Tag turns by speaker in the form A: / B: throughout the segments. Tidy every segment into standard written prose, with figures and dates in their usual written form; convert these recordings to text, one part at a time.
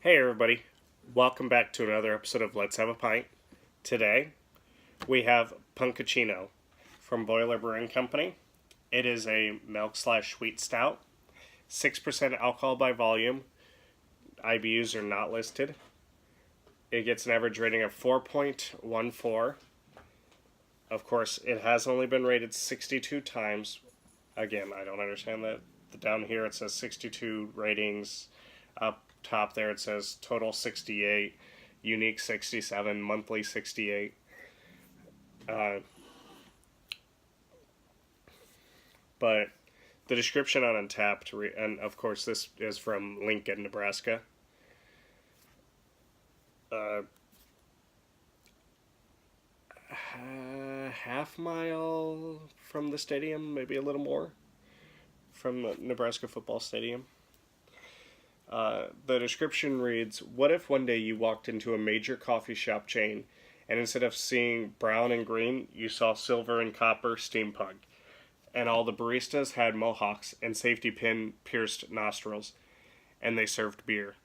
A: Hey everybody, welcome back to another episode of Let's Have a Pint. Today, we have Punkaccino from Boiler Brewing Company. It is a milk/sweet stout, 6% alcohol by volume. IBUs are not listed. It gets an average rating of 4.14. Of course, it has only been rated 62 times. Again, I don't understand that. Down here it says 62 ratings. Up top there it says total 68, unique 67, monthly 68. But the description on Untappd, and of course this is from Lincoln, Nebraska. Half mile from the stadium, maybe a little more, from the Nebraska football stadium. The description reads, what if one day you walked into a major coffee shop chain and instead of seeing brown and green, you saw silver and copper steampunk, and all the baristas had mohawks and safety pin pierced nostrils, and they served beer.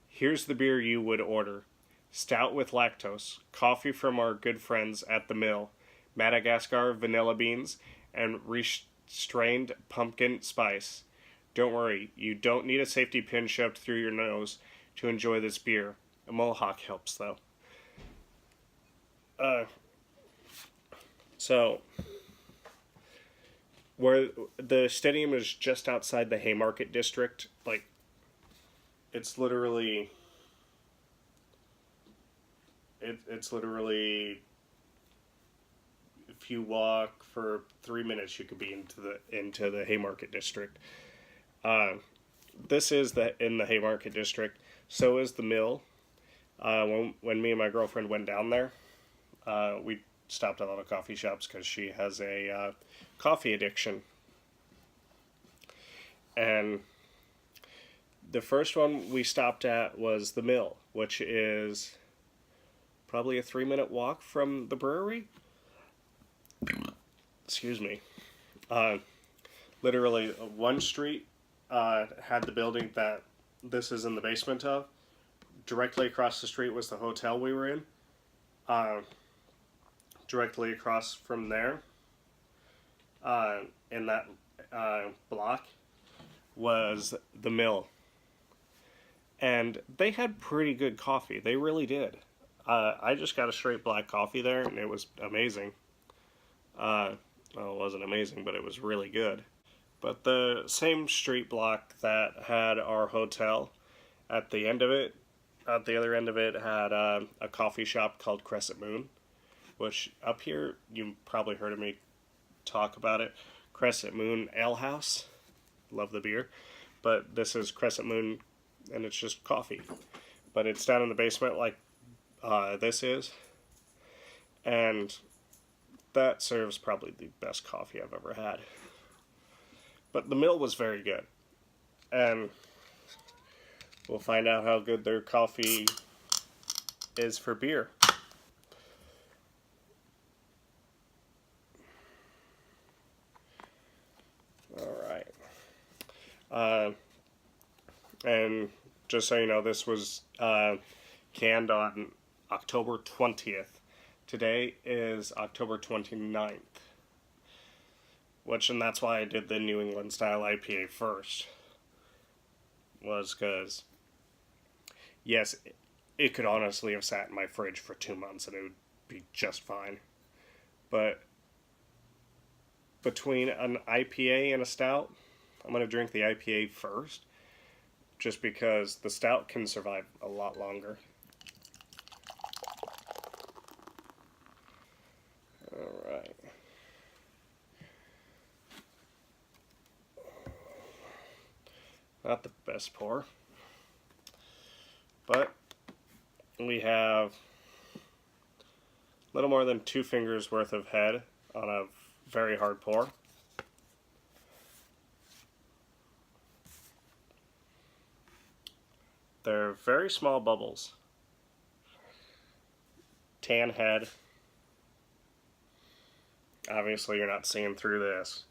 A: Here's the beer you would order. Stout with lactose, coffee from our good friends at the mill, Madagascar vanilla beans, and restrained pumpkin spice. Don't worry, you don't need a safety pin shoved through your nose to enjoy this beer. A mohawk helps, though. So, where the stadium is just outside the Haymarket district, like, it's literally... It's literally, if you walk for 3 minutes, you could be into the Haymarket district. This is in the Haymarket district. So is the mill. When me and my girlfriend went down there, we stopped at a lot of coffee shops because she has a coffee addiction. And the first one we stopped at was the mill, which is probably a 3-minute walk from the brewery. Excuse me. Literally, one street had the building that this is in the basement of. Directly across the street was the hotel we were in. Directly across from there, in that block, was the mill. And they had pretty good coffee. They really did. I just got a straight black coffee there, and it was amazing. Well, it wasn't amazing, but it was really good. But the same street block that had our hotel, at the end of it, at the other end of it, had a coffee shop called Crescent Moon, which up here, you probably heard of me talk about it. Crescent Moon Ale House. Love the beer. But this is Crescent Moon, and it's just coffee. But it's down in the basement like this is, and that serves probably the best coffee I've ever had. But the mill was very good, and we'll find out how good their coffee is for beer. Alright. And just so you know, this was canned on October 20th. Today is October 29th. And that's why I did the New England style IPA first. Was because, yes, it could honestly have sat in my fridge for 2 months and it would be just fine. But between an IPA and a stout, I'm going to drink the IPA first. Just because the stout can survive a lot longer. Alright. Not the best pour. But we have a little more than 2 fingers worth of head on a very hard pour. They're very small bubbles. Tan head. Obviously, you're not seeing through this,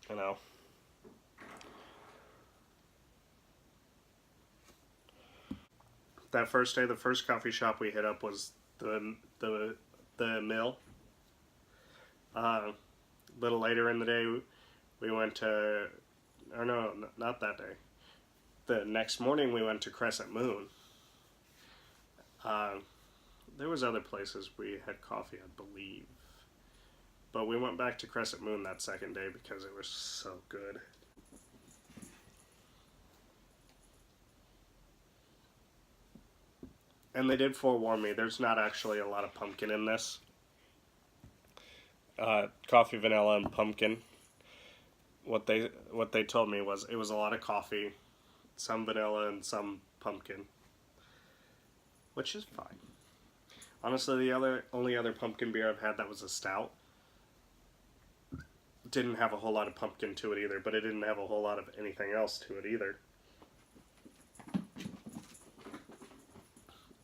A: you know. that first day, the first coffee shop we hit up was the mill. A little later in the day, we went to, or no, not that day. The next morning we went to Crescent Moon. There was other places we had coffee, I believe. But we went back to Crescent Moon that second day because it was so good. And they did forewarn me, there's not actually a lot of pumpkin in this. Coffee, vanilla, and pumpkin. What they told me was it was a lot of coffee, some vanilla, and some pumpkin. Which is fine. Honestly, the only other pumpkin beer I've had that was a stout didn't have a whole lot of pumpkin to it either, but it didn't have a whole lot of anything else to it either.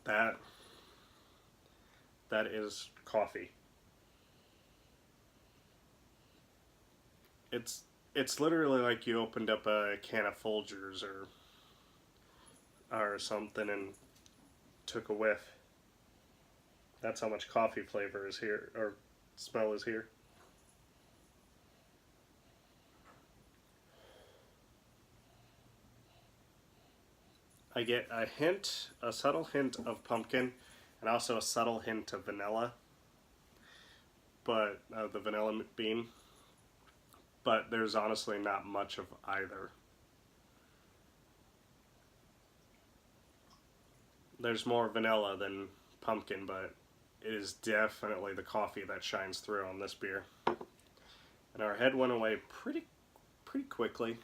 A: That is coffee. It's literally like you opened up a can of Folgers or something and took a whiff. That's how much coffee flavor is here, or smell is here. I get a subtle hint of pumpkin, and also a subtle hint of vanilla, but the vanilla bean. But there's honestly not much of either. There's more vanilla than pumpkin, but it is definitely the coffee that shines through on this beer. And our head went away pretty quickly.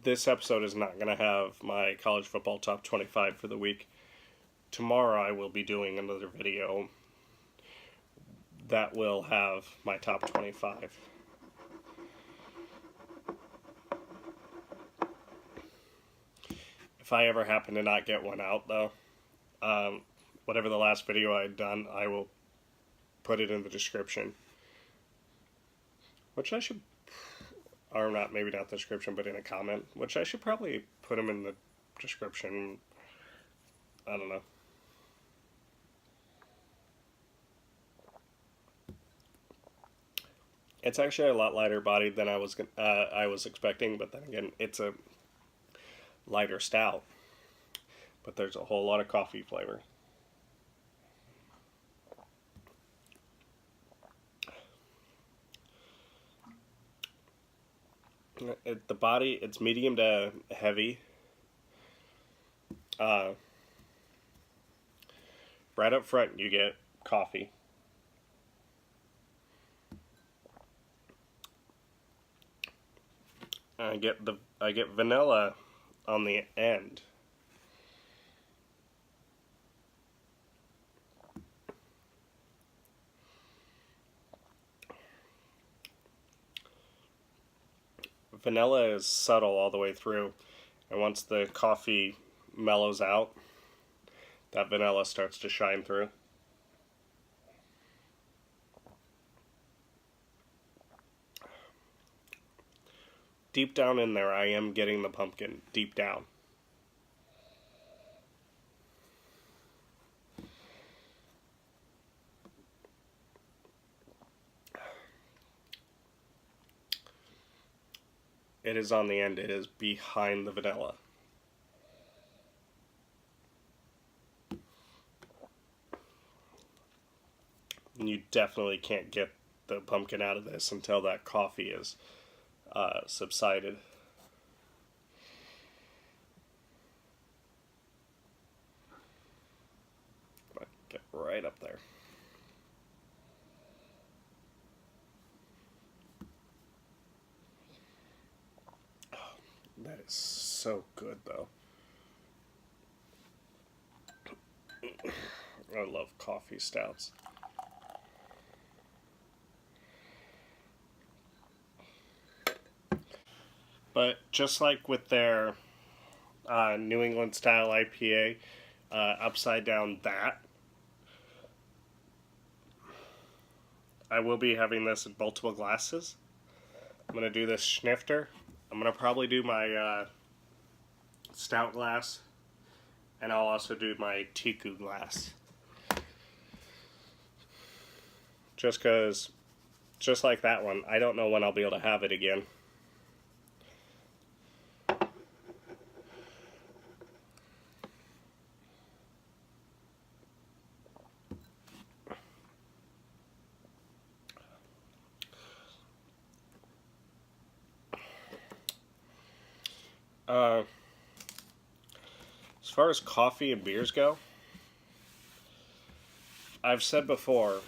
A: This episode is not going to have my college football top 25 for the week. Tomorrow I will be doing another video that will have my top 25. If I ever happen to not get one out, though, whatever the last video I had done, I will put it in the description. Which I should, or not, maybe not the description, but in a comment, which I should probably put them in the description. I don't know. It's actually a lot lighter bodied than I was expecting, but then again, it's a lighter stout. But there's a whole lot of coffee flavor. The body, it's medium to heavy. Right up front, you get coffee. I get vanilla on the end. Vanilla is subtle all the way through, and once the coffee mellows out, that vanilla starts to shine through. Deep down in there, I am getting the pumpkin, deep down. It is on the end, it is behind the vanilla. And you definitely can't get the pumpkin out of this until that coffee is subsided. But get right up there. Oh, that is so good, though. I love coffee stouts. But just like with their New England style IPA, Upside Down, that I will be having this in multiple glasses. I'm going to do this snifter. I'm going to probably do my stout glass, and I'll also do my Tiku glass. Just because, just like that one, I don't know when I'll be able to have it again. As far as coffee and beers go, I've said before,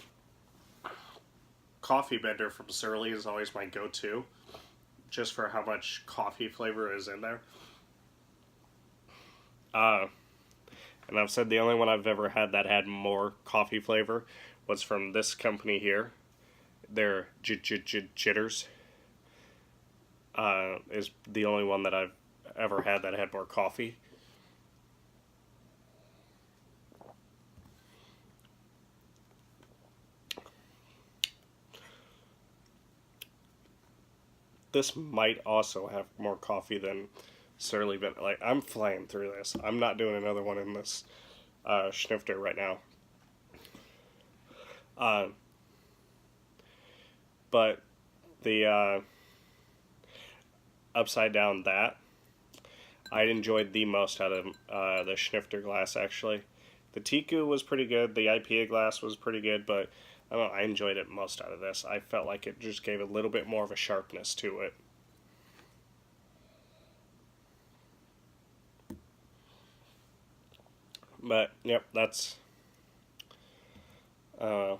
A: Coffee Bender from Surly is always my go-to, just for how much coffee flavor is in there. And I've said the only one I've ever had that had more coffee flavor was from this company here. Their Jitters is the only one that I've ever had that had more coffee. This might also have more coffee than Surly, but like, I'm flying through this. I'm not doing another one in this snifter right now. But the upside down that I enjoyed the most out of the snifter glass, actually. The Tiku was pretty good. The IPA glass was pretty good, but I don't know, I enjoyed it most out of this. I felt like it just gave a little bit more of a sharpness to it. But, yep, that's... I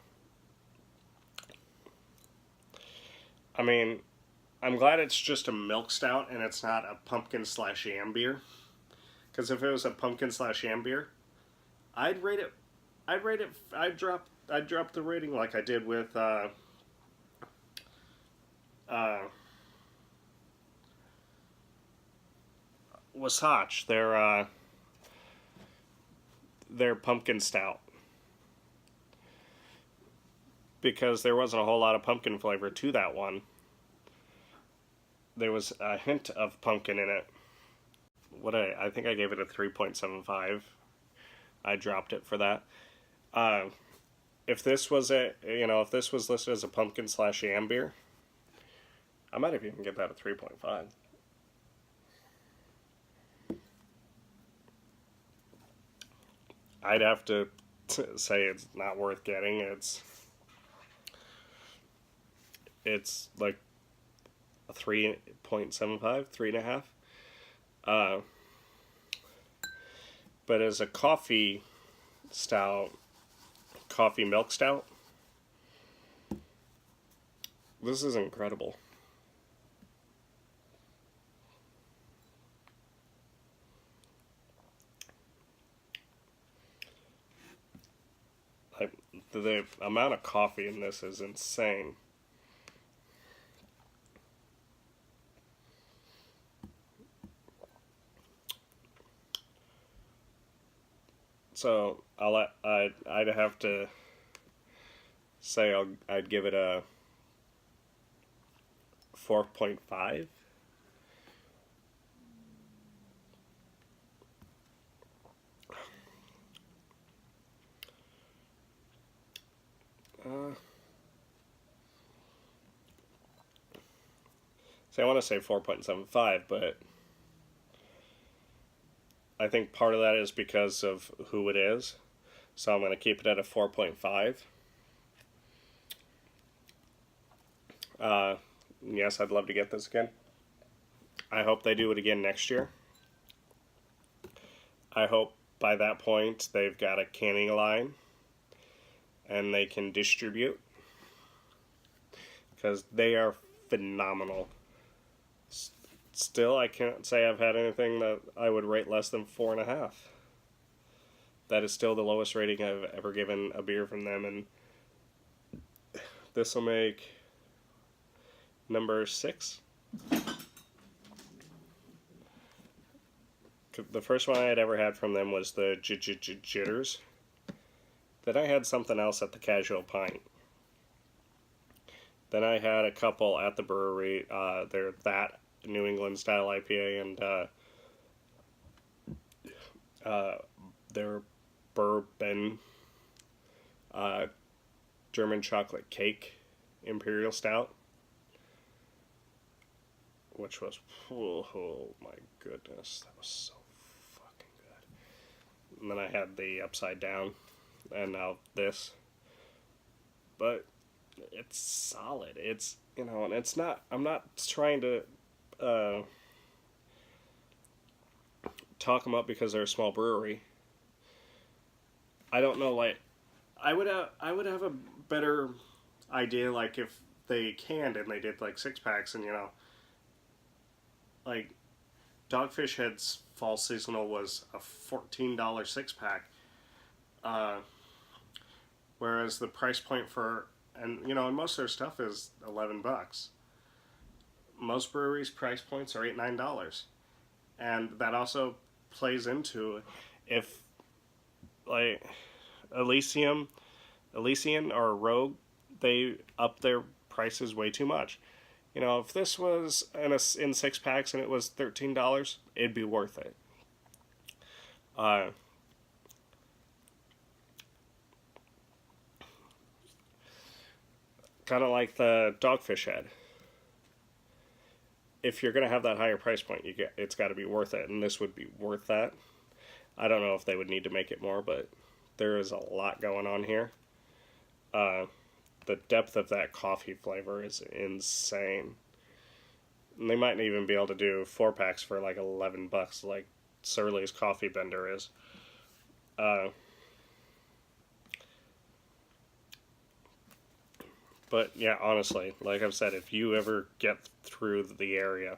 A: mean, I'm glad it's just a milk stout and it's not a pumpkin / yam beer. Because if it was a pumpkin / yam beer, I'd drop the rating like I did with Wasatch, their pumpkin stout, because there wasn't a whole lot of pumpkin flavor to that one. There was a hint of pumpkin in it. I think I gave it a 3.75. I dropped it for that. If this was if this was listed as a pumpkin / yam beer, I might have even get that a 3.5. I'd have to say it's not worth getting. It's like a 3.75, 3.5. But as a coffee stout, coffee milk stout, this is incredible. The amount of coffee in this is insane. So I'd have to say I'd give it a 4.5. See, I want to say 4.75, but I think part of that is because of who it is. So I'm going to keep it at a 4.5. Yes, I'd love to get this again. I hope they do it again next year. I hope by that point they've got a canning line and they can distribute, because they are phenomenal. Still, I can't say I've had anything that I would rate less than 4.5. That is still the lowest rating I've ever given a beer from them, and this will make number 6. The first one I had ever had from them was the Jitters. Then I had something else at the Casual Pint. Then I had a couple at the brewery. They're that New England style IPA and their bourbon German chocolate cake imperial stout, which was, oh my goodness, that was so fucking good. And then I had the upside down, and now this. But it's solid. It's, and it's not, I'm not trying to talk them up because they're a small brewery. I don't know, like, I would have a better idea, like, if they canned and they did, like, 6-packs and, like, Dogfish Head's fall seasonal was a $14 6-pack. Whereas the price point for, and most of their stuff is $11. Most breweries' price points are $8-9, and that also plays into if, like, Elysian or Rogue, they up their prices way too much. If this was in 6-packs and it was $13, it'd be worth it. Kind of like the Dogfish Head. If you're going to have that higher price point, it's got to be worth it, and this would be worth that. I don't know if they would need to make it more, but there is a lot going on here. The depth of that coffee flavor is insane. And they might even be able to do 4-packs for like $11, like Surly's Coffee Bender is. But yeah, honestly, like I've said, if you ever get through the area,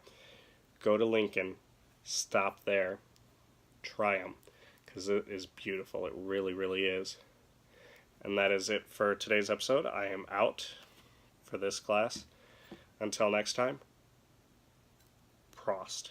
A: go to Lincoln, stop there, try them, because it is beautiful. It really, really is. And that is it for today's episode. I am out for this class. Until next time, Prost.